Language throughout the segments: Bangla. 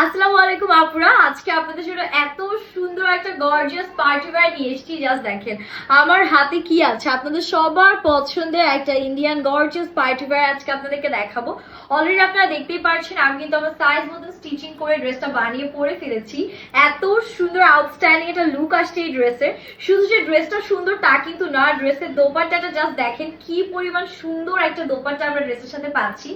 আসসালামু আলাইকুম আপুরা, আজকে আপনাদের জন্য এত সুন্দর একটা গর্জিয়াস পার্টি ওয়্যার নিয়ে এসেছি। জাস্ট দেখেন আমার হাতে কি আছে। আপনাদের সবার পছন্দের একটা ইন্ডিয়ান গর্জিয়াস পার্টি ওয়্যার আজকে আপনাদেরকে দেখাবো। অলরেডি আপনারা দেখতেই পাচ্ছেন আমি কিন্তু আমার সাইজ মতো স্টিচিং করে ড্রেসটা বানিয়ে পরে ফেলেছি। এত সুন্দর আউটস্ট্যান্ডিং একটা লুক আসছে এই ড্রেসের। শুধু যে ড্রেসটা সুন্দর তা কিন্তু না, ড্রেসের দোপাট্টাটা জাস্ট দেখেন কি পরিমাণ সুন্দর একটা দোপাট্টা আমরা ড্রেসের সাথে পাচ্ছি।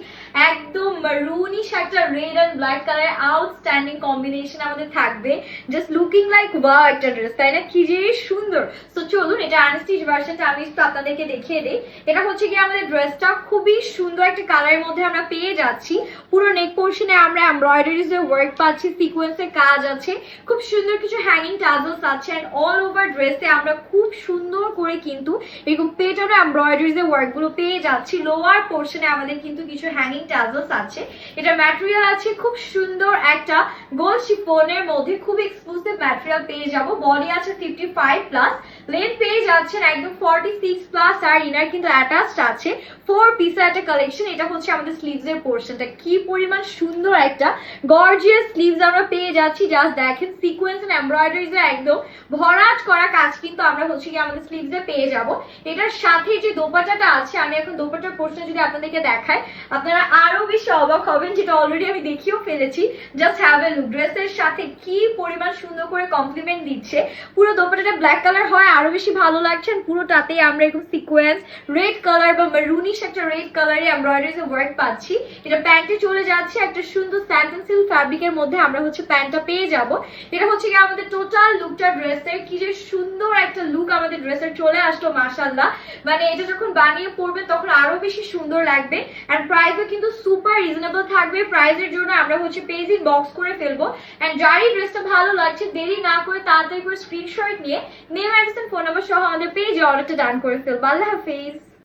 একদম মারুনিশ একটা red and black colour outstanding combination আমাদের থাকবে। জাস্ট লুকিং লাইক ওয়াও একটা ড্রেস, তাই না? কি যে সুন্দর। সো চলুন এটা আনস্টিচ ভার্সনটা আমি একটু আপনাদেরকে দেখিয়ে দিই। এটা হচ্ছে কি আমাদের ড্রেসটা খুবই সুন্দর একটা কালারের মধ্যে আমরা পেয়ে যাচ্ছি। পুরো নেক পোর্শনে আমরা এমব্রয়ডারিজ এর ওয়ার্ক পাচ্ছি, সিকোয়েন্সের কাজ আছে, খুব সুন্দর কিছু হ্যাঙ্গিং টাজলস আছে। এন্ড অল ওভার ড্রেসে আমরা খুব সুন্দর করে কিন্তু এরকম পেটানো এমব্রয়ডারিজ এর ওয়ার্ক গুলো পেয়ে যাচ্ছি। লোয়ার পোর্শনে আমাদের কিন্তু কিছু হ্যাঙ্গিং টাজলস আছে। এটা ম্যাটেরিয়াল আছে খুব সুন্দর একটা গোল্ড শিফনের মধ্যে, খুব এক্সক্লুসিভ ম্যাটেরিয়াল পেয়ে যাব। বডি আছে 55 প্লাস, লেন্থ পেয়ে যাচ্ছেন একদম 46 প্লাস, আর ইনার কিন্তু অ্যাটাচড আছে। 4 পিসের একটা কালেকশন। এটা হচ্ছে আমাদের স্লিভস এর পোর্শনটা, কি পরিমাণ সুন্দর একটা গর্জিয়াস স্লিভস আমরা পেয়ে যাচ্ছি। জাস্ট দেখেন সিকোয়েন্স এন্ড এমব্রয়ডারিজ এর একদম ভরাট করা কাজ কিন্তু আমরা হচ্ছে কি আমাদের স্লিভস এ পেয়ে যাব। এটার সাথে যে দোপাট্টাটা আছে, আমি এখন দোপাট্টার পোর্শন যদি আপনাদেরকে দেখাই আপনারা আরো বেশি অবাক হবেন, যেটা অলরেডি আমি দেখিয়েও ফেলেছি। জাস্ট হ্যাভ এ লুক, ড্রেসের সাথে কি পরিমাণ সুন্দর করে কমপ্লিমেন্ট দিচ্ছে। পুরো দোপাট্টাটা ব্ল্যাক কালার হয় আরো বেশি ভালো লাগছে। পুরোটাতে আমরা এরকম সিকোয়েন্স রেড কালার বা মারুনিশ একটা রেড কালারে এমব্রয়ডারি ওয়ার্ক পাচ্ছি। এটা প্যান্টে চলে যাচ্ছে একটা সুন্দর স্যান্টন সিল্ক ফ্যাব্রিকের মধ্যে আমরা হচ্ছে প্যান্টটা পেয়ে যাব। এটা হচ্ছে কি আমাদের টোটাল লুকটা ড্রেসের। কি যে সুন্দর একটা লুক আমাদের ড্রেসের চলে আসলো মাশাআল্লাহ। মানে এটা যখন বানিয়ে পরবেন তখন আরো বেশি সুন্দর লাগবে। এন্ড প্রাইসও কিন্তু সুপার রিজনেবল থাকবে। প্রাইসের জন্য আমরা হচ্ছে পেজ ইন বক্স করে ফেলবো। এন্ড যারই ড্রেসটা ভালো লাগছে দেরি না করে তাড়াতাড়ি করে স্ক্রিনশট নিয়ে নেম, অ্যাড্রেস, ফোন নাম্বার সহ আমাদের পেজে অর্ডারটা ডান করে ফেলবো। আল্লাহ হাফেজ।